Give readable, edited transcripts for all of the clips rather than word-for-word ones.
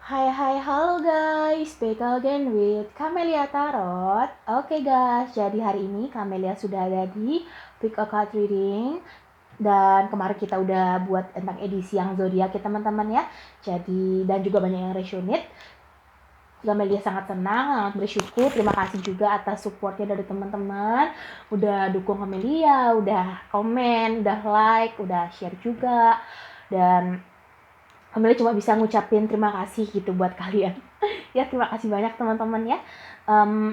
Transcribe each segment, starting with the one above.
Halo guys, back again with Camelia Tarot. Oke guys, jadi hari ini Camelia sudah ada di Pick a Card Reading. Dan kemarin kita udah buat tentang edisi yang zodiak ya teman-teman ya. Jadi, dan juga banyak yang resonate. Camelia sangat senang, sangat bersyukur. Terima kasih juga atas supportnya dari teman-teman. Udah dukung Camelia, udah komen, udah like, udah share juga. Dan Amelia cuma bisa ngucapin terima kasih gitu buat kalian. Ya, terima kasih banyak teman-teman ya.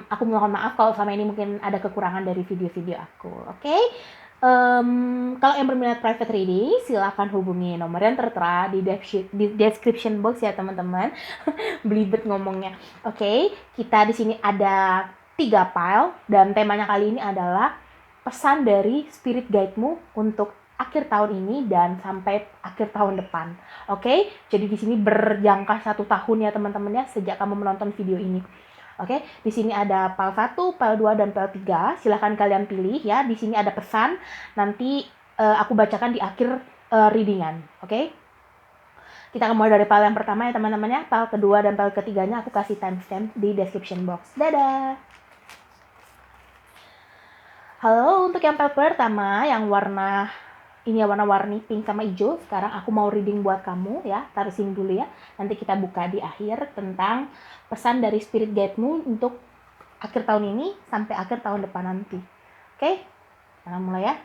Aku mohon maaf kalau selama ini mungkin ada kekurangan dari video-video aku. Oke? Kalau yang berminat private reading, silakan hubungi nomor yang tertera di description box ya teman-teman. Belibet ngomongnya. Oke, kita di sini ada 3 file dan temanya kali ini adalah pesan dari spirit guide-mu untuk akhir tahun ini dan sampai akhir tahun depan. Oke, jadi di sini berjangka 1 tahun ya teman-teman ya sejak kamu menonton video ini. Oke, di sini ada file 1, file 2 dan file 3. Silahkan kalian pilih ya. Di sini ada pesan. Nanti aku bacakan di akhir readingan. Oke. Kita akan mulai dari file yang pertama ya teman-teman ya. File kedua dan file ketiganya aku kasih timestamp di description box. Dadah. Halo, untuk yang file pertama yang warna-warni pink sama hijau. Sekarang aku mau reading buat kamu ya. Taruh sini dulu ya. Nanti kita buka di akhir tentang pesan dari spirit guide-mu untuk akhir tahun ini sampai akhir tahun depan nanti. Oke? Kita mulai ya.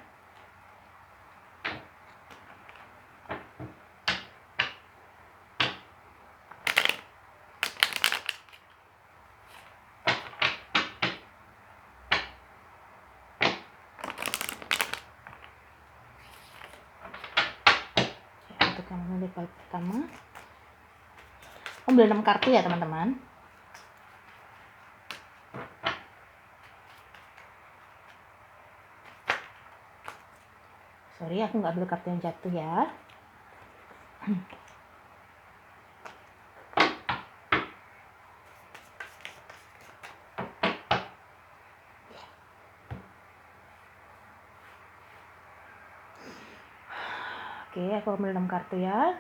Untuk yang mulai file pertama. Ambil 6 kartu ya teman-teman. Sorry, aku nggak ambil kartu yang jatuh ya. Oke, aku ambil 6 kartu ya.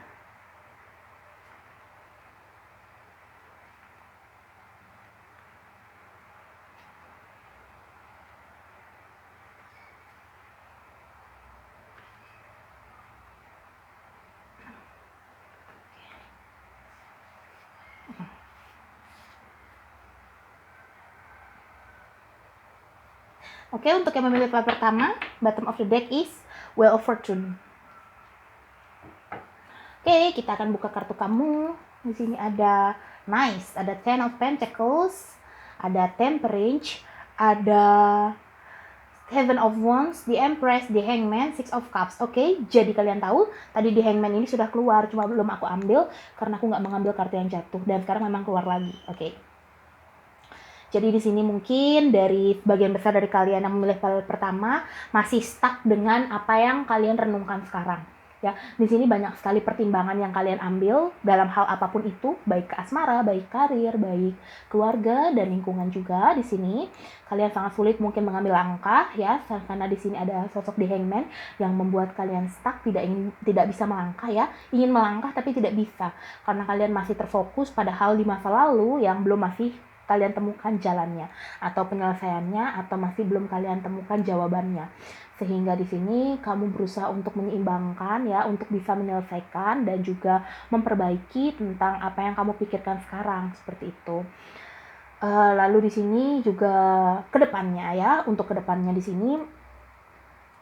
Oke, untuk yang memilih file pertama, bottom of the deck is Wheel of Fortune. Oke, kita akan buka kartu kamu. Di sini ada Nice, ada Ten of Pentacles, ada Temperance, ada Heaven of Wands, The Empress, The Hangman, Six of Cups. Oke, jadi kalian tahu tadi The Hangman ini sudah keluar, cuma belum aku ambil karena aku nggak mengambil kartu yang jatuh dan sekarang memang keluar lagi. Oke. Jadi di sini mungkin dari bagian besar dari kalian yang memilih file pertama masih stuck dengan apa yang kalian renungkan sekarang. Ya, di sini banyak sekali pertimbangan yang kalian ambil dalam hal apapun itu, baik ke asmara, baik karir, baik keluarga dan lingkungan juga. Di sini kalian sangat sulit mungkin mengambil langkah ya, karena di sini ada sosok The Hangman yang membuat kalian stuck, tidak bisa melangkah ya, ingin melangkah tapi tidak bisa karena kalian masih terfokus pada hal di masa lalu yang belum masih kalian temukan jalannya atau penyelesaiannya atau masih belum kalian temukan jawabannya. Sehingga di sini kamu berusaha untuk menyeimbangkan ya, untuk bisa menyelesaikan dan juga memperbaiki tentang apa yang kamu pikirkan sekarang seperti itu. Lalu di sini juga kedepannya ya, untuk kedepannya di sini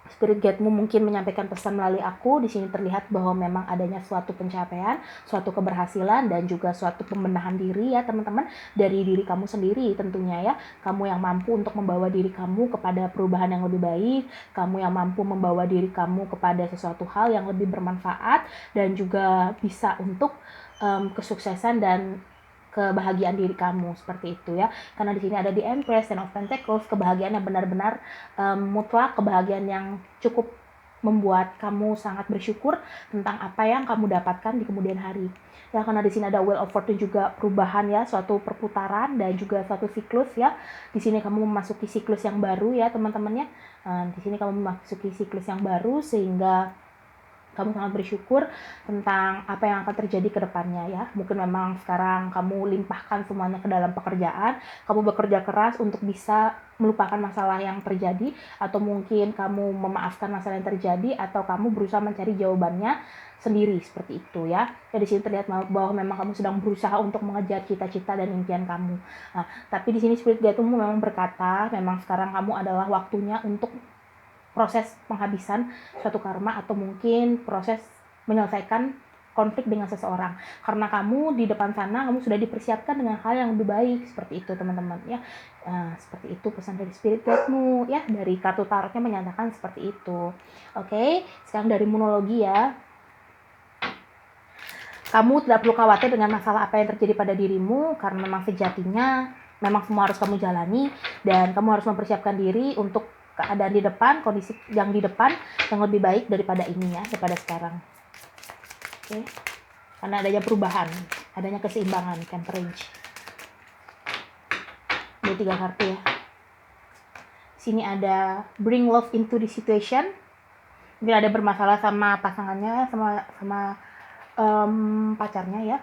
Spirit Guide-mu mungkin menyampaikan pesan melalui aku. Di sini terlihat bahwa memang adanya suatu pencapaian, suatu keberhasilan, dan juga suatu pembenahan diri ya teman-teman. Dari diri kamu sendiri tentunya ya. Kamu yang mampu untuk membawa diri kamu kepada perubahan yang lebih baik. Kamu yang mampu membawa diri kamu kepada sesuatu hal yang lebih bermanfaat. Dan juga bisa untuk kesuksesan dan kebahagiaan diri kamu seperti itu ya, karena di sini ada di Empress, Ten of Pentacles, kebahagiaan yang benar-benar mutlak, kebahagiaan yang cukup membuat kamu sangat bersyukur tentang apa yang kamu dapatkan di kemudian hari ya, karena di sini ada Wheel of Fortune juga perubahan ya, suatu perputaran dan juga suatu siklus ya. Di sini kamu memasuki siklus yang baru ya teman-teman ya. Di sini kamu memasuki siklus yang baru sehingga Kamu sangat bersyukur tentang apa yang akan terjadi ke depannya ya. Mungkin memang sekarang kamu limpahkan semuanya ke dalam pekerjaan, kamu bekerja keras untuk bisa melupakan masalah yang terjadi, atau mungkin kamu memaafkan masalah yang terjadi, atau kamu berusaha mencari jawabannya sendiri seperti itu ya. Jadi di sini terlihat bahwa memang kamu sedang berusaha untuk mengejar cita-cita dan impian kamu. Nah, tapi di sini Spirit Guide-mu memang berkata, memang sekarang kamu adalah waktunya untuk proses penghabisan suatu karma, atau mungkin proses menyelesaikan konflik dengan seseorang, karena kamu di depan sana kamu sudah dipersiapkan dengan hal yang lebih baik seperti itu teman-teman ya. Seperti itu pesan dari Spirit Guide-mu ya, dari kartu tarotnya menyatakan seperti itu. Oke, sekarang dari monologi ya. Kamu tidak perlu khawatir dengan masalah apa yang terjadi pada dirimu, karena memang sejatinya memang semua harus kamu jalani, dan kamu harus mempersiapkan diri untuk keadaan di depan, kondisi yang di depan yang lebih baik daripada ini ya, daripada sekarang. Oke. Karena adanya perubahan, adanya keseimbangan, temperance. Ada 3 kartu ya. Sini ada bring love into the situation. Mungkin ada bermasalah sama pasangannya, sama pacarnya ya,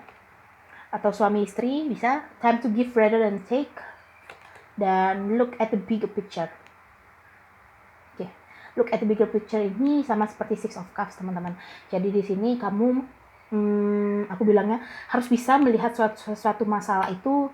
atau suami istri bisa. Time to give rather than take, dan look at the bigger picture. Look at the bigger picture ini sama seperti Six of Cups teman-teman. Jadi di sini kamu, aku bilangnya harus bisa melihat suatu masalah itu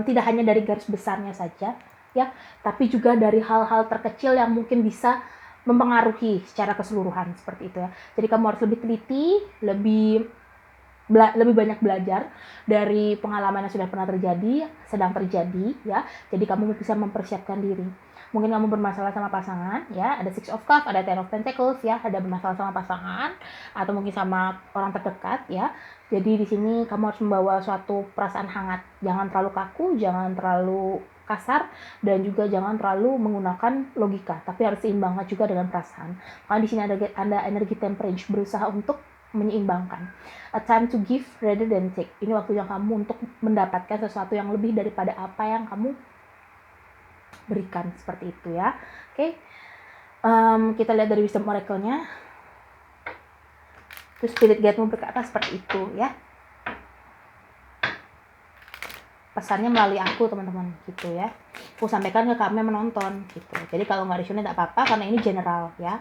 tidak hanya dari garis besarnya saja ya, tapi juga dari hal-hal terkecil yang mungkin bisa mempengaruhi secara keseluruhan seperti itu ya. Jadi kamu harus lebih teliti, lebih banyak belajar dari pengalaman yang sudah pernah terjadi, sedang terjadi ya. Jadi kamu bisa mempersiapkan diri. Mungkin kamu bermasalah sama pasangan ya, ada Six of Cups, ada Ten of Pentacles ya, ada bermasalah sama pasangan atau mungkin sama orang terdekat ya. Jadi di sini kamu harus membawa suatu perasaan hangat, jangan terlalu kaku, jangan terlalu kasar, dan juga jangan terlalu menggunakan logika, tapi harus seimbangkan juga dengan perasaan. Karena di sini ada energi temperance, berusaha untuk menyeimbangkan. A time to give rather than take. Ini waktunya kamu untuk mendapatkan sesuatu yang lebih daripada apa yang kamu berikan seperti itu ya. Oke. Kita lihat dari Wisdom Oracle-nya. Terus Spirit Guide-mu berkata seperti itu ya. Pesannya melalui aku teman-teman gitu ya. Aku sampaikan ke kamu yang menonton gitu. Jadi kalau nggak resonate tidak apa-apa, karena ini general ya.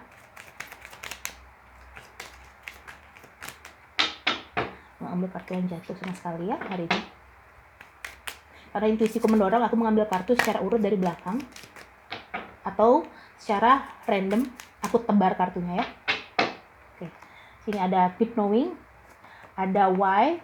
Nggak ambil kartu yang jatuh sama sekali ya hari ini. Karena intuisiku mendorong aku mengambil kartu secara urut dari belakang, atau secara random aku tebar kartunya ya. Oke. Sini ada Deep Knowing, ada Why,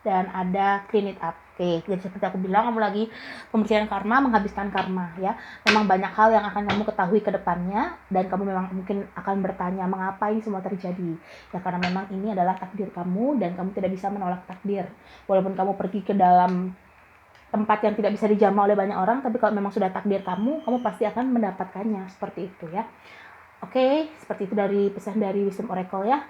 dan ada Clean It Up. Oke, jadi seperti aku bilang, kamu lagi pembersihan karma, menghabiskan karma ya. Memang banyak hal yang akan kamu ketahui ke depannya, dan kamu memang mungkin akan bertanya mengapa ini semua terjadi. Ya karena memang ini adalah takdir kamu, dan kamu tidak bisa menolak takdir. Walaupun kamu pergi ke dalam tempat yang tidak bisa dijamah oleh banyak orang, tapi kalau memang sudah takdir kamu pasti akan mendapatkannya seperti itu ya. Oke, seperti itu dari pesan dari Wisdom Oracle ya.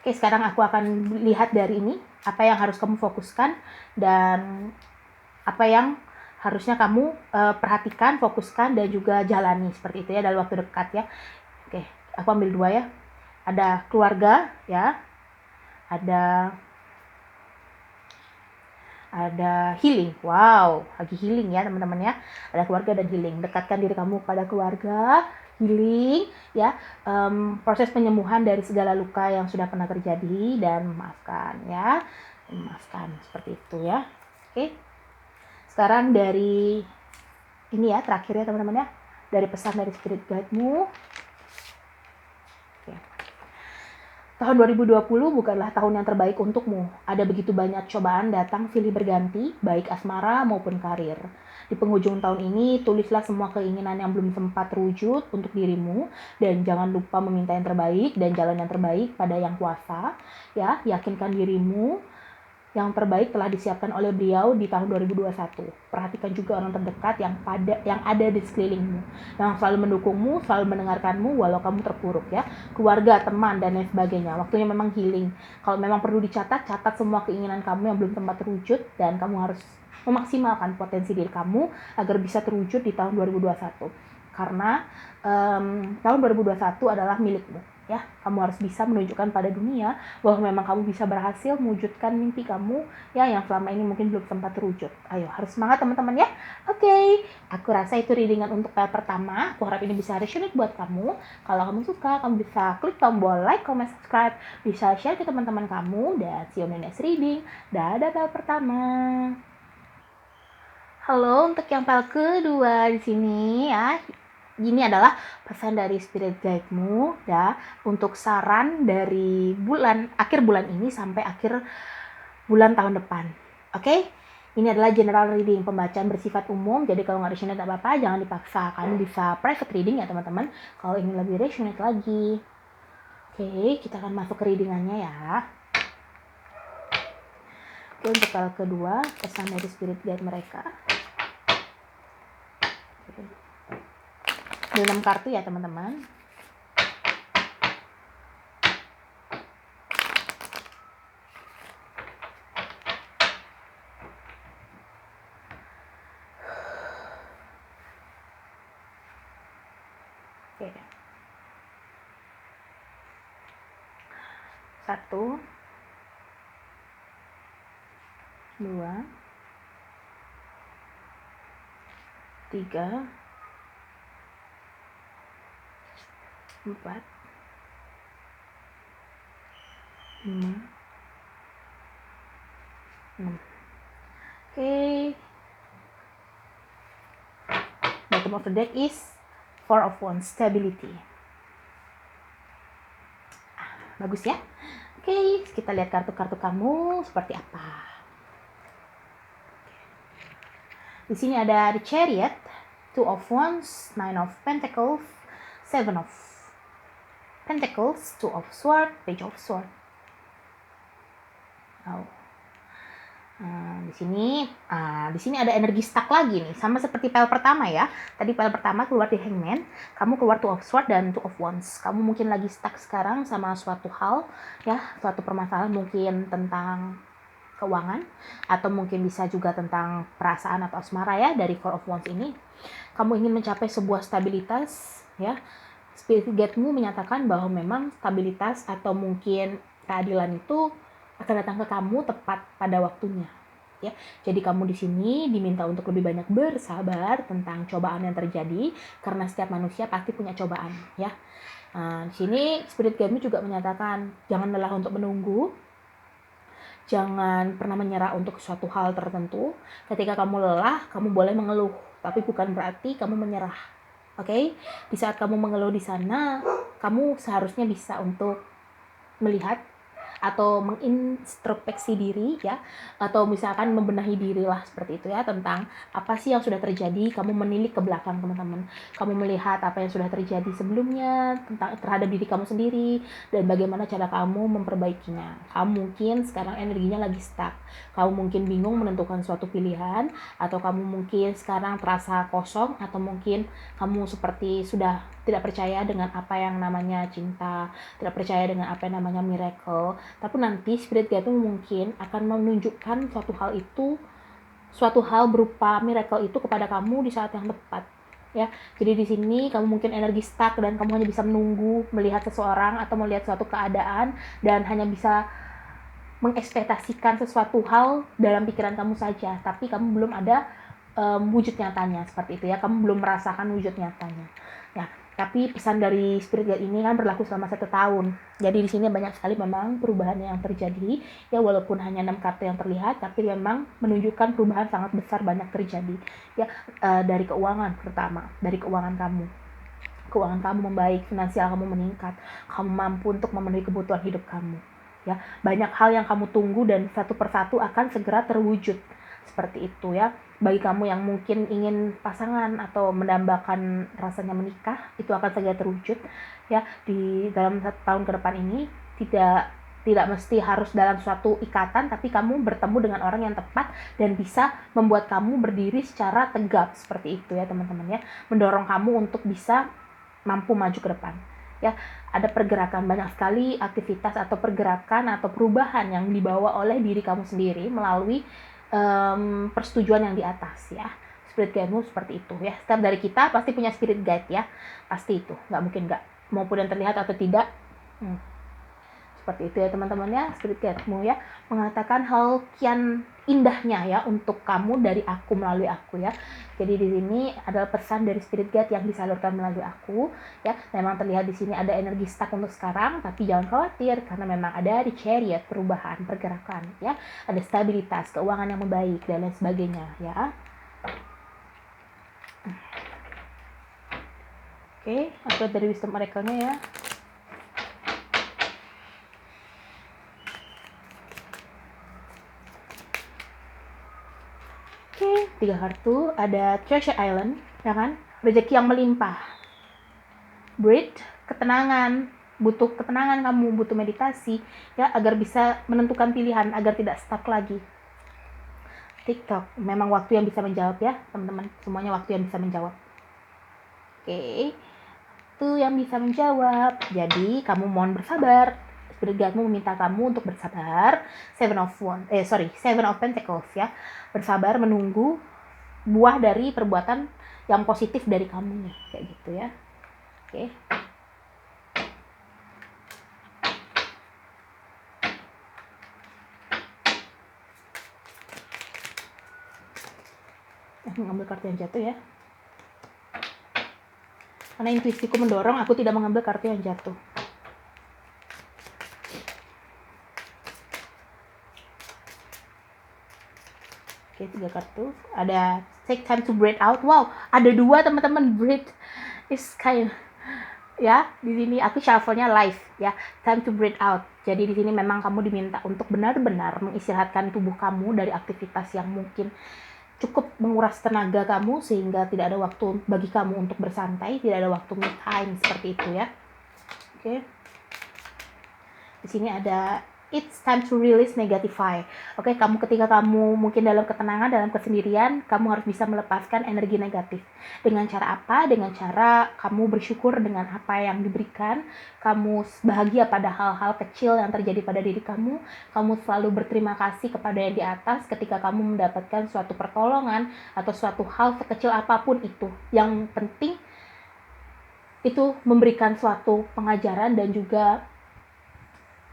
Oke, sekarang aku akan lihat dari ini apa yang harus kamu fokuskan dan apa yang harusnya kamu perhatikan, fokuskan, dan juga jalani seperti itu ya dalam waktu dekat ya. Oke, aku ambil 2 ya. Ada keluarga ya, ada healing. Wow, lagi healing ya teman-teman ya. Ada keluarga dan healing. Dekatkan diri kamu pada keluarga, healing ya. Proses penyembuhan dari segala luka yang sudah pernah terjadi, dan memaafkan ya. Memaafkan seperti itu ya. Oke. Sekarang dari ini ya, terakhir ya teman-teman ya. Dari pesan dari Spirit Guide-mu. Tahun 2020 bukanlah tahun yang terbaik untukmu. Ada begitu banyak cobaan datang silih berganti, baik asmara maupun karir. Di penghujung tahun ini, tulislah semua keinginan yang belum sempat terwujud untuk dirimu, dan jangan lupa meminta yang terbaik dan jalan yang terbaik pada Yang Kuasa. Ya, yakinkan dirimu yang terbaik telah disiapkan oleh beliau di tahun 2021. Perhatikan juga orang terdekat yang ada di sekelilingmu, yang selalu mendukungmu, selalu mendengarkanmu walau kamu terpuruk ya. Keluarga, teman, dan lain sebagainya. Waktunya memang healing. Kalau memang perlu dicatat, catat semua keinginan kamu yang belum sempat terwujud, dan kamu harus memaksimalkan potensi diri kamu agar bisa terwujud di tahun 2021. karena tahun 2021 adalah milikmu ya. Kamu harus bisa menunjukkan pada dunia bahwa memang kamu bisa berhasil mewujudkan mimpi kamu ya, yang selama ini mungkin belum sempat terwujud. Ayo, harus semangat teman-teman ya. Oke, aku rasa itu readingan untuk file pertama. Aku harap ini bisa resonate buat kamu. Kalau kamu suka, kamu bisa klik tombol like, comment, subscribe, bisa share ke teman-teman kamu, dan see you on the next reading. Dadah file pertama. Halo, untuk yang file kedua di sini ya. Ini adalah pesan dari spirit guide-mu ya, untuk saran dari akhir bulan ini sampai akhir bulan tahun depan. Oke? Ini adalah general reading, pembacaan bersifat umum. Jadi kalau nggak resonate apa-apa, jangan dipaksa. Kamu bisa private reading ya teman-teman. Kalau ingin lebih resonate lagi. Oke, kita akan masuk ke readingannya ya. Oke, untuk file kedua, pesan dari spirit guide mereka. Ada 6 kartu ya teman-teman. Oke. 1, 2, 3, 4, 5, 6. Oke. Bottom of the deck is 4 of Wands, stability. Bagus ya. Oke, kita lihat kartu-kartu kamu seperti apa. Di sini ada The Chariot, 2 of Wands, 9 of Pentacles, 7 of Pentacles, 2 of Swords, Page of Swords. Oh. Di sini ada energi stuck lagi nih, sama seperti pile pertama ya. Tadi pile pertama keluar di Hangman, kamu keluar 2 of Swords dan 2 of Wands. Kamu mungkin lagi stuck sekarang sama suatu hal ya, suatu permasalahan mungkin tentang keuangan, atau mungkin bisa juga tentang perasaan atau asmara ya. Dari 4 of Wands ini, kamu ingin mencapai sebuah stabilitas ya. Spirit guide-mu menyatakan bahwa memang stabilitas atau mungkin keadilan itu akan datang ke kamu tepat pada waktunya ya. Jadi kamu di sini diminta untuk lebih banyak bersabar tentang cobaan yang terjadi, karena setiap manusia pasti punya cobaan ya. Di sini spirit guide-mu juga menyatakan jangan lelah untuk menunggu, jangan pernah menyerah untuk suatu hal tertentu. Ketika kamu lelah, kamu boleh mengeluh, tapi bukan berarti kamu menyerah. Oke? Di saat kamu mengeluh di sana, kamu seharusnya bisa untuk melihat atau mengintrospeksi diri ya, atau misalkan membenahi diri lah seperti itu ya, tentang apa sih yang sudah terjadi. Kamu menilik ke belakang teman-teman, kamu melihat apa yang sudah terjadi sebelumnya terhadap diri kamu sendiri, dan bagaimana cara kamu memperbaikinya. Kamu mungkin sekarang energinya lagi stuck, kamu mungkin bingung menentukan suatu pilihan, atau kamu mungkin sekarang terasa kosong, atau mungkin kamu seperti sudah tidak percaya dengan apa yang namanya cinta, tidak percaya dengan apa yang namanya miracle. Tapi nanti spirit guide itu mungkin akan menunjukkan suatu hal berupa miracle itu kepada kamu di saat yang tepat ya. Jadi di sini kamu mungkin energi stuck dan kamu hanya bisa menunggu, melihat seseorang atau melihat suatu keadaan, dan hanya bisa mengekspektasikan sesuatu hal dalam pikiran kamu saja, tapi kamu belum ada wujud nyatanya seperti itu ya. Kamu belum merasakan wujud nyatanya ya. Tapi pesan dari spirit guide ini kan berlaku selama 1 tahun. Jadi di sini banyak sekali memang perubahan yang terjadi ya, walaupun hanya 6 kartu yang terlihat, tapi memang menunjukkan perubahan sangat besar, banyak terjadi ya. Dari keuangan, pertama dari keuangan kamu membaik, finansial kamu meningkat, kamu mampu untuk memenuhi kebutuhan hidup kamu ya. Banyak hal yang kamu tunggu dan satu persatu akan segera terwujud seperti itu ya. Bagi kamu yang mungkin ingin pasangan atau mendambakan rasanya menikah, itu akan segera terwujud ya di dalam 1 tahun ke depan ini. Tidak mesti harus dalam suatu ikatan, tapi kamu bertemu dengan orang yang tepat dan bisa membuat kamu berdiri secara tegap seperti itu ya teman-teman ya, mendorong kamu untuk bisa mampu maju ke depan ya. Ada pergerakan, banyak sekali aktivitas atau pergerakan atau perubahan yang dibawa oleh diri kamu sendiri melalui persetujuan yang di atas ya. spirit guide-mu seperti itu ya. Setiap dari kita pasti punya spirit guide ya, pasti itu, nggak mungkin nggak, maupun yang terlihat atau tidak. Seperti itu ya teman-teman ya, spirit guide-mu ya mengatakan hal kian indahnya ya untuk kamu dari aku, melalui aku ya. Jadi di sini adalah pesan dari spirit guide yang disalurkan melalui aku ya. Memang terlihat di sini ada energi stuck untuk sekarang, tapi jangan khawatir karena memang ada di chariot, perubahan, pergerakan ya. Ada stabilitas, keuangan yang membaik dan lain sebagainya ya. Oke, update dari wisdom oracle-nya ya. Oke, 3 kartu, ada Treasure Island, ya kan? Rezeki yang melimpah. Breathe, ketenangan, butuh ketenangan kamu, butuh meditasi, ya, agar bisa menentukan pilihan, agar tidak stuck lagi. TikTok, memang waktu yang bisa menjawab ya, teman-teman. Semuanya waktu yang bisa menjawab. Oke, itu yang bisa menjawab. Jadi, kamu mohon bersabar. Spirit guide-mu meminta kamu untuk bersabar. Seven of Pentacles ya. Bersabar menunggu buah dari perbuatan yang positif dari kamu nih, kayak gitu ya. Oke. Mengambil kartu yang jatuh ya. Karena intuisiku mendorong aku tidak mengambil kartu yang jatuh. Oke, 3 kartu. Ada take time to breathe out. Wow, ada 2 teman-teman. Breathe is kind ya. Di sini aku shuffle-nya live ya. Time to breathe out. Jadi di sini memang kamu diminta untuk benar-benar mengistirahatkan tubuh kamu dari aktivitas yang mungkin cukup menguras tenaga kamu sehingga tidak ada waktu bagi kamu untuk bersantai, tidak ada waktu me time seperti itu ya. Oke. Di sini ada it's time to release negatify. Oke, ketika kamu mungkin dalam ketenangan, dalam kesendirian, kamu harus bisa melepaskan energi negatif. Dengan cara apa? Dengan cara kamu bersyukur dengan apa yang diberikan, kamu bahagia pada hal-hal kecil yang terjadi pada diri kamu selalu berterima kasih kepada yang di atas ketika kamu mendapatkan suatu pertolongan atau suatu hal sekecil apapun itu. Yang penting itu memberikan suatu pengajaran dan juga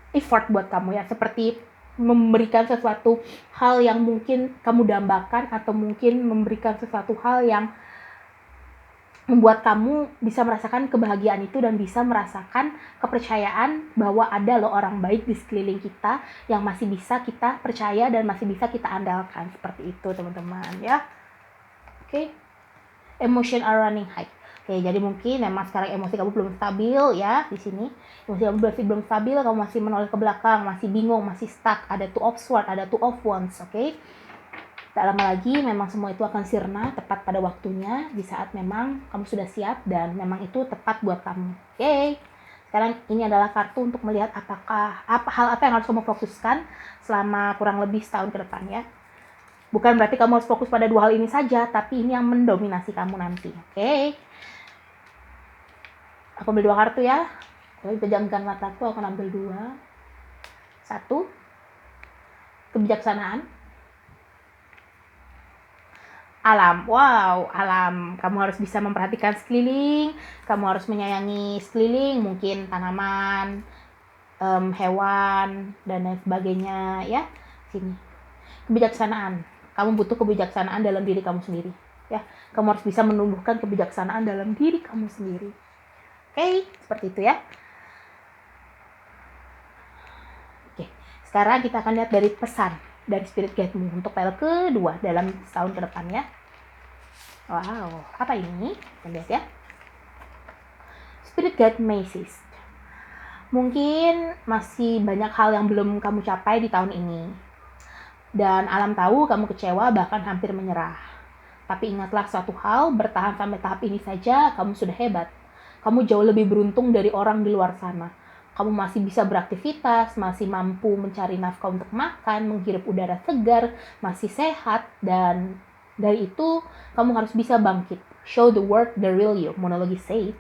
effort buat kamu ya, seperti memberikan sesuatu hal yang mungkin kamu dambakan atau mungkin memberikan sesuatu hal yang membuat kamu bisa merasakan kebahagiaan itu dan bisa merasakan kepercayaan bahwa ada loh orang baik di sekeliling kita yang masih bisa kita percaya dan masih bisa kita andalkan, seperti itu teman-teman ya. Oke. Emotion are running high. Oke, jadi mungkin memang sekarang emosi kamu belum stabil ya di sini. Emosi kamu masih belum stabil, kamu masih menoleh ke belakang, masih bingung, masih stuck. Ada two of swords, ada two of wands, oke? Tak lama lagi memang semua itu akan sirna tepat pada waktunya di saat memang kamu sudah siap dan memang itu tepat buat kamu. Oke. Sekarang ini adalah kartu untuk melihat hal apa yang harus kamu fokuskan selama kurang lebih setahun ke depan ya. Bukan berarti kamu harus fokus pada 2 hal ini saja, tapi ini yang mendominasi kamu nanti. Oke. Aku ambil 2 kartu ya. Aku pejamkan mataku, aku akan ambil 2. 1. Kebijaksanaan. Alam. Wow, alam. Kamu harus bisa memperhatikan sekeliling, kamu harus menyayangi sekeliling, mungkin tanaman, hewan, dan lain sebagainya ya. Sini. Kebijaksanaan. Kamu butuh kebijaksanaan dalam diri kamu sendiri. Ya, kamu harus bisa menumbuhkan kebijaksanaan dalam diri kamu sendiri. Oke, seperti itu ya. Oke, sekarang kita akan lihat dari pesan dari spirit guide-mu untuk file kedua dalam setahun ke depan ya. Wow, apa ini? Kita lihat ya. Spirit guide message. Mungkin masih banyak hal yang belum kamu capai di tahun ini. Dan alam tahu kamu kecewa bahkan hampir menyerah. Tapi ingatlah suatu hal, bertahan sampai tahap ini saja kamu sudah hebat. Kamu jauh lebih beruntung dari orang di luar sana. Kamu masih bisa beraktivitas, masih mampu mencari nafkah untuk makan, menghirup udara segar, masih sehat, dan dari itu kamu harus bisa bangkit. Show the world the real you, monologi say.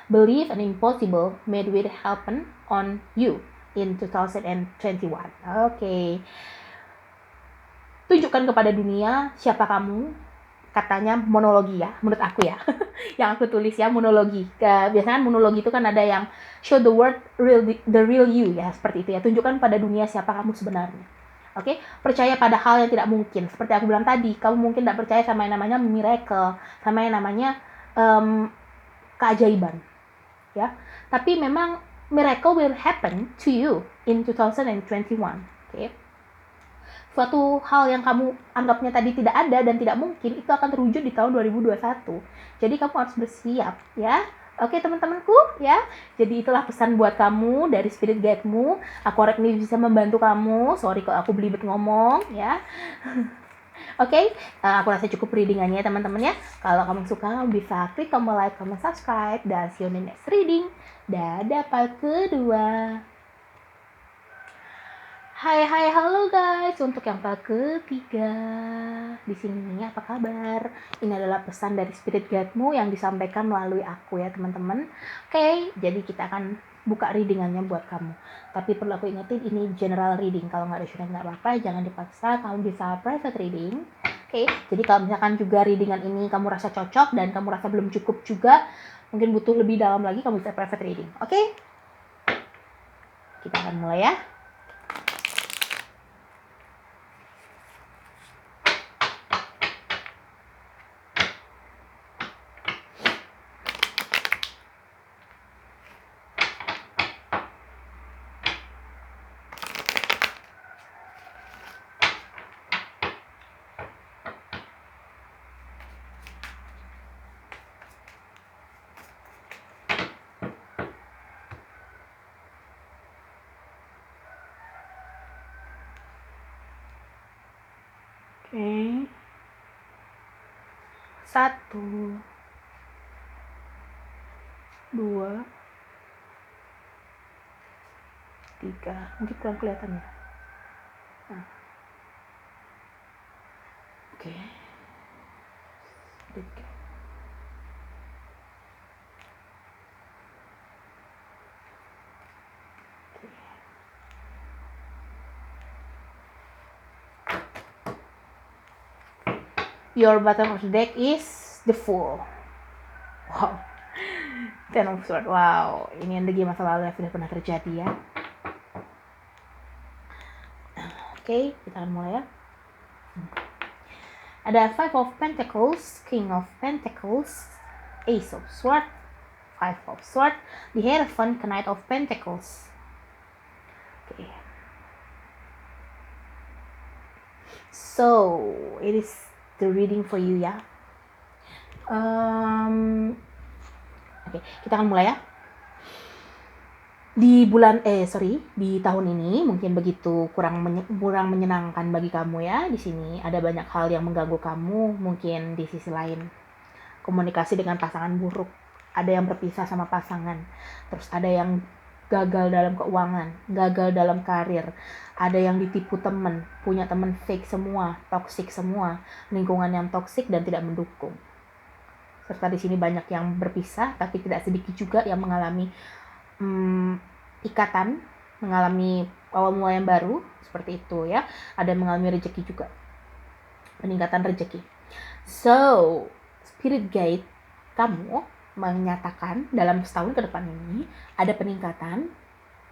Believe an impossible made will happen on you in 2021. Oke. Tunjukkan kepada dunia siapa kamu, katanya monologi ya, menurut aku ya. Yang aku tulis ya, monologi. Biasanya kan monologi itu kan ada yang show the world the real you ya, seperti itu ya. Tunjukkan pada dunia siapa kamu sebenarnya. Oke, percaya pada hal yang tidak mungkin. Seperti aku bilang tadi, kamu mungkin tidak percaya sama yang namanya miracle, sama yang namanya keajaiban, ya. Tapi memang miracle will happen to you in 2021. Oke. Suatu hal yang kamu anggapnya tadi tidak ada dan tidak mungkin, itu akan terwujud di tahun 2021. Jadi kamu harus bersiap, ya. Oke teman-temanku, ya. Jadi itulah pesan buat kamu dari Spirit Guide-mu. Aku harap ini bisa membantu kamu. Sorry kalau aku belibet ngomong, ya. Oke, aku rasa cukup readingannya teman-teman ya. Kalau kamu suka, kamu bisa klik tombol like, comment, subscribe, dan see you in the next reading. Dadah part kedua. Hai, halo guys. Untuk yang part ketiga di sini apa kabar? Ini adalah pesan dari Spirit Guide-mu yang disampaikan melalui aku ya teman-teman. Oke, jadi kita akan buka readingannya buat kamu. Tapi perlu aku ingetin, ini general reading. Kalau nggak ada syuting nggak apa-apa, jangan dipaksa. Kamu bisa private reading. Oke, jadi kalau misalkan juga readingan ini kamu rasa cocok dan kamu rasa belum cukup juga, mungkin butuh lebih dalam lagi, kamu bisa private reading. Oke? Kita akan mulai ya. Oke. 1, 2, 3. Mungkin kurang kelihatan ya. Nah. Oke. Oke. Your bottom of the deck is the Fool. Wow. Ten of Swords. Wow. Ini energi masa lalu yang sudah pernah terjadi ya. Oke, kita akan mulai ya. Ada Five of Pentacles, King of Pentacles, Ace of Swords, Five of Swords, the Hierophant, Knight of Pentacles. Oke. So, it is the reading for you ya. Oke, kita akan mulai ya. Di tahun ini mungkin begitu kurang menyenangkan bagi kamu ya. Di sini ada banyak hal yang mengganggu kamu. Mungkin di sisi lain komunikasi dengan pasangan buruk, ada yang berpisah sama pasangan, terus ada yang gagal dalam keuangan, gagal dalam karir, ada yang ditipu teman, punya teman fake semua, toksik semua, lingkungan yang toksik dan tidak mendukung. Serta di sini banyak yang berpisah, tapi tidak sedikit juga yang mengalami ikatan, mengalami awal mula yang baru, seperti itu ya. Ada yang mengalami rezeki juga, peningkatan rezeki. So, Spirit Guide kamu menyatakan dalam setahun ke depan ini ada peningkatan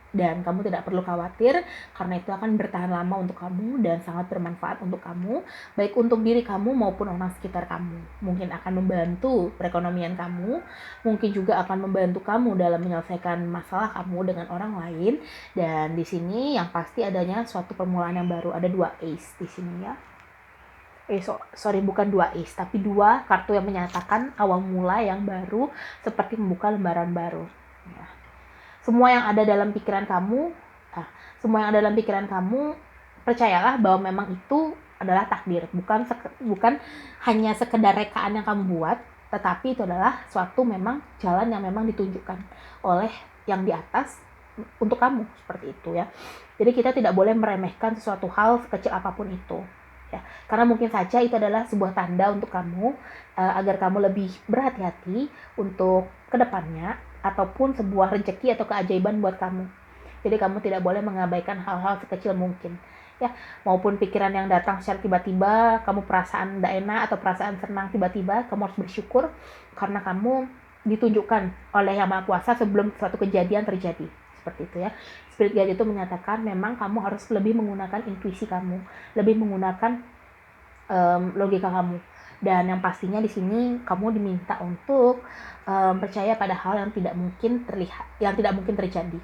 dan kamu tidak perlu khawatir karena itu akan bertahan lama untuk kamu dan sangat bermanfaat untuk kamu, baik untuk diri kamu maupun orang sekitar kamu. Mungkin akan membantu perekonomian kamu, mungkin juga akan membantu kamu dalam menyelesaikan masalah kamu dengan orang lain. Dan di sini yang pasti adanya suatu permulaan yang baru. Ada 2 ace di sini ya. Bukan 2 ace, tapi 2 kartu yang menyatakan awal mula yang baru, seperti membuka lembaran baru ya. Semua yang ada dalam pikiran kamu, percayalah bahwa memang itu adalah takdir, bukan hanya sekedar rekaan yang kamu buat, tetapi itu adalah suatu memang jalan yang memang ditunjukkan oleh yang di atas untuk kamu, seperti itu ya. Jadi kita tidak boleh meremehkan sesuatu hal sekecil apapun itu ya, karena mungkin saja itu adalah sebuah tanda untuk kamu agar kamu lebih berhati-hati untuk kedepannya, ataupun sebuah rezeki atau keajaiban buat kamu. Jadi kamu tidak boleh mengabaikan hal-hal sekecil mungkin ya, maupun pikiran yang datang secara tiba-tiba, kamu perasaan tidak enak atau perasaan senang tiba-tiba, kamu harus bersyukur karena kamu ditunjukkan oleh Yang Maha Kuasa sebelum suatu kejadian terjadi. Seperti itu ya. Spirit guide itu menyatakan memang kamu harus lebih menggunakan intuisi kamu, lebih menggunakan logika kamu. Dan yang pastinya di sini kamu diminta untuk percaya pada hal yang tidak mungkin terlihat, yang tidak mungkin terjadi.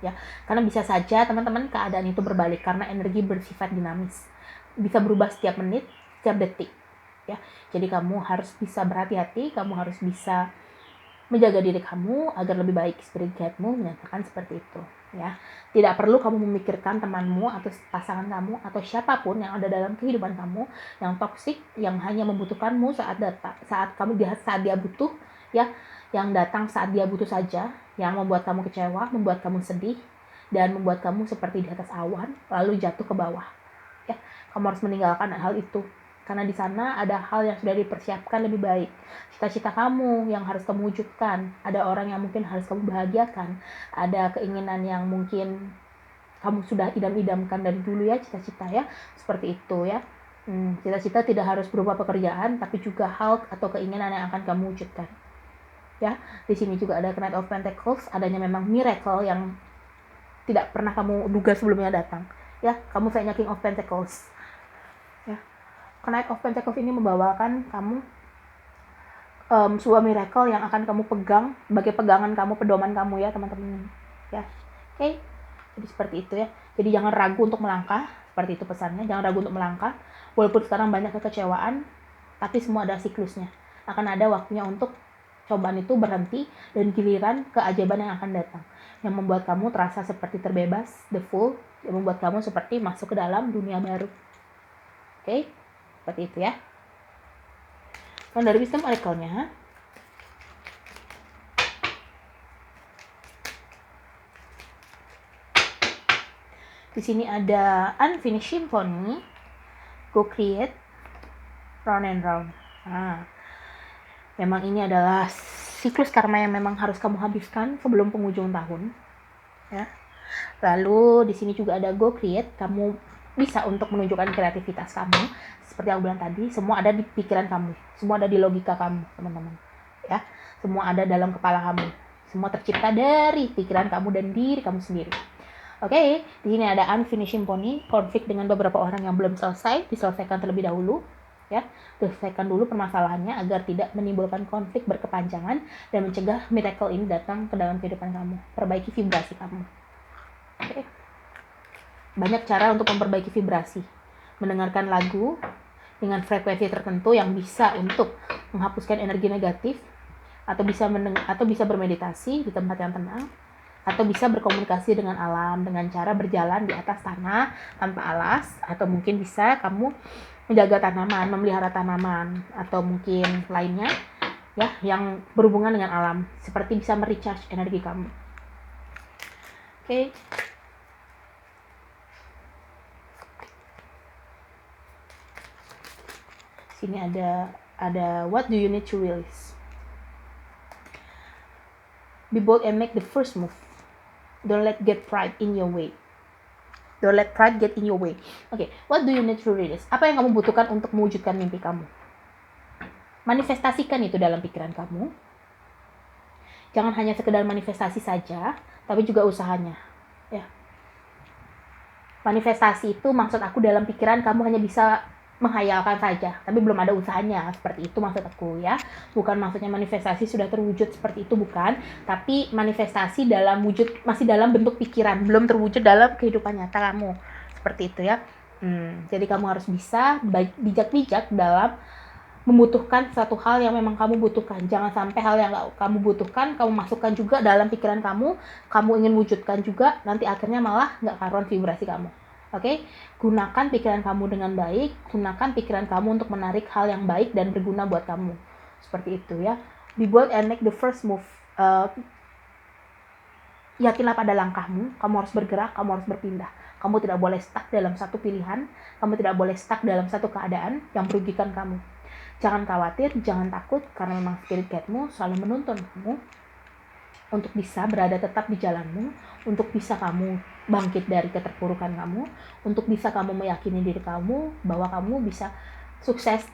Ya, karena bisa saja teman-teman keadaan itu berbalik karena energi bersifat dinamis, bisa berubah setiap menit, setiap detik. Ya, jadi kamu harus bisa berhati-hati, kamu harus bisa menjaga diri kamu agar lebih baik. Spirit guide-mu menyatakan seperti itu. Ya, tidak perlu kamu memikirkan temanmu atau pasangan kamu atau siapapun yang ada dalam kehidupan kamu yang toksik, yang hanya membutuhkanmu saat dia butuh, ya, yang datang saat dia butuh saja, yang membuat kamu kecewa, membuat kamu sedih, dan membuat kamu seperti di atas awan lalu jatuh ke bawah. Ya, kamu harus meninggalkan hal itu karena di sana ada hal yang sudah dipersiapkan lebih baik. Cita-cita kamu yang harus kamu wujudkan, ada orang yang mungkin harus kamu bahagiakan, ada keinginan yang mungkin kamu sudah idam-idamkan dari dulu ya, cita-cita ya, seperti itu ya. Cita-cita tidak harus berupa pekerjaan, tapi juga hal atau keinginan yang akan kamu wujudkan. Ya, di sini juga ada Knight of Pentacles, adanya memang miracle yang tidak pernah kamu duga sebelumnya datang. Ya, kamu saya King of Pentacles. Ya, Knight of Pentacles ini membawakan kamu sebuah miracle yang akan kamu pegang sebagai pegangan kamu, pedoman kamu ya teman-teman. Ya, oke. Jadi seperti itu ya. Jadi jangan ragu untuk melangkah, seperti itu pesannya. Jangan ragu untuk melangkah. Walaupun sekarang banyak kekecewaan, tapi semua ada siklusnya. Akan ada waktunya untuk cobaan itu berhenti dan giliran keajaiban yang akan datang. Yang membuat kamu terasa seperti terbebas, the full, yang membuat kamu seperti masuk ke dalam dunia baru. Oke, seperti itu ya. Dan dari Wisdom Oracle-nya, di sini ada Unfinished Symphony, Go Create, Round and Round. Memang ini adalah siklus karma yang memang harus kamu habiskan sebelum penghujung tahun. Ya. Lalu di sini juga ada Go Create, kamu bisa untuk menunjukkan kreativitas kamu. Seperti yang aku bilang tadi, semua ada di pikiran kamu, semua ada di logika kamu, teman-teman. Ya, semua ada dalam kepala kamu. Semua tercipta dari pikiran kamu dan diri kamu sendiri. Oke, di sini ada Unfinished Symphony, konflik dengan beberapa orang yang belum selesai, diselesaikan terlebih dahulu. Ya, selesaikan dulu permasalahannya agar tidak menimbulkan konflik berkepanjangan dan mencegah miracle ini datang ke dalam kehidupan kamu. Perbaiki vibrasi kamu. Oke. Banyak cara untuk memperbaiki vibrasi. Mendengarkan lagu dengan frekuensi tertentu yang bisa untuk menghapuskan energi negatif, atau bisa bermeditasi di tempat yang tenang, atau bisa berkomunikasi dengan alam dengan cara berjalan di atas tanah tanpa alas, atau mungkin bisa kamu menjaga tanaman, memelihara tanaman, atau mungkin lainnya ya yang berhubungan dengan alam, seperti bisa merecharge energi kamu. Oke. Sini ada what do you need to release. Be bold and make the first move. Don't let get pride in your way. Don't let pride get in your way. Oke, what do you need to release? Apa yang kamu butuhkan untuk mewujudkan mimpi kamu? Manifestasikan itu dalam pikiran kamu. Jangan hanya sekedar manifestasi saja, tapi juga usahanya. Ya. Manifestasi itu maksud aku dalam pikiran kamu hanya bisa menghayalkan saja, tapi belum ada usahanya, seperti itu maksud aku ya. Bukan maksudnya manifestasi sudah terwujud seperti itu, bukan, tapi manifestasi dalam wujud, masih dalam bentuk pikiran, belum terwujud dalam kehidupan nyata kamu, seperti itu ya. Jadi kamu harus bisa bijak-bijak dalam membutuhkan satu hal yang memang kamu butuhkan. Jangan sampai hal yang gak kamu butuhkan kamu masukkan juga dalam pikiran kamu ingin wujudkan juga, nanti akhirnya malah gak karuan vibrasi kamu. Oke, gunakan pikiran kamu dengan baik, gunakan pikiran kamu untuk menarik hal yang baik dan berguna buat kamu. Seperti itu ya. Be bold and make the first move. Yakinlah pada langkahmu, kamu harus bergerak, kamu harus berpindah. Kamu tidak boleh stuck dalam satu pilihan, kamu tidak boleh stuck dalam satu keadaan yang merugikan kamu. Jangan khawatir, jangan takut, karena memang spirit guide-mu selalu menuntun kamu untuk bisa berada tetap di jalanmu, untuk bisa kamu bangkit dari keterpurukan kamu, untuk bisa kamu meyakini diri kamu bahwa kamu bisa sukses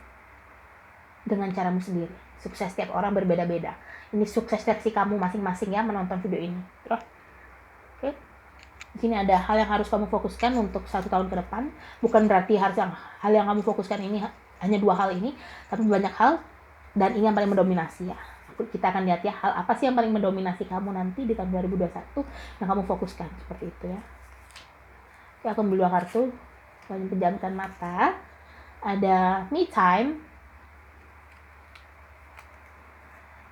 dengan caramu sendiri. Sukses tiap orang berbeda-beda. Ini sukses versi kamu masing-masing ya menonton video ini. Oke. Di sini ada hal yang harus kamu fokuskan untuk 1 tahun ke depan. Bukan berarti hal yang kamu fokuskan ini hanya 2 hal ini, tapi banyak hal, dan ini yang paling mendominasi ya. Kita akan lihat ya, hal apa sih yang paling mendominasi kamu nanti di tahun 2021 yang kamu fokuskan, seperti itu ya. Oke, aku ambil 2 kartu. Lalu pejamkan mata. Ada me time,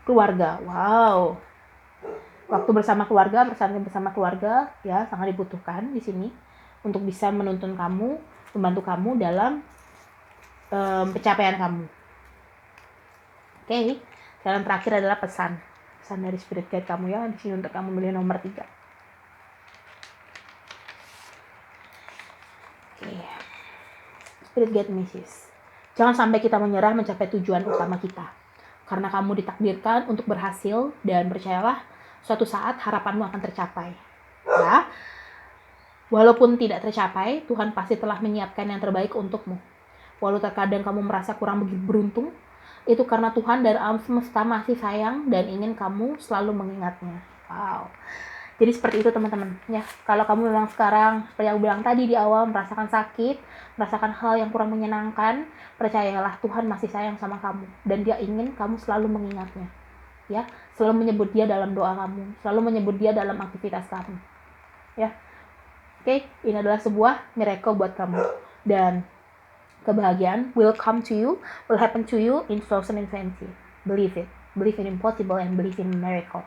keluarga. Wow. Waktu bersama keluarga ya sangat dibutuhkan di sini untuk bisa menuntun kamu, membantu kamu dalam pencapaian kamu. Oke. Sekarang terakhir adalah pesan dari spirit guide kamu ya, di sini untuk kamu memilih nomor 3. Oke. Spirit guide message. Jangan sampai kita menyerah mencapai tujuan utama kita. Karena kamu ditakdirkan untuk berhasil, dan percayalah suatu saat harapanmu akan tercapai. Ya. Walaupun tidak tercapai, Tuhan pasti telah menyiapkan yang terbaik untukmu. Walau terkadang kamu merasa kurang begitu beruntung, itu karena Tuhan dan alam semesta masih sayang dan ingin kamu selalu mengingatnya. Wow. Jadi seperti itu teman-teman ya. Kalau kamu memang sekarang seperti yang aku bilang tadi di awal merasakan sakit, merasakan hal yang kurang menyenangkan, percayalah Tuhan masih sayang sama kamu dan Dia ingin kamu selalu mengingatnya. Ya, selalu menyebut Dia dalam doa kamu, selalu menyebut Dia dalam aktivitas kamu. Ya. Oke, ini adalah sebuah miracle buat kamu, dan kebahagiaan will come to you, will happen to you in 2020. Believe it. Believe in impossible and believe in miracle.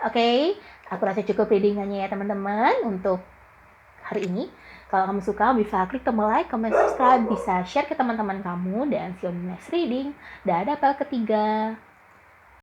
Oke, aku rasa cukup readingannya ya teman-teman untuk hari ini. Kalau kamu suka, bisa klik tombol like, comment, subscribe, bisa share ke teman-teman kamu, dan see you on the next reading. Dadah pel ketiga.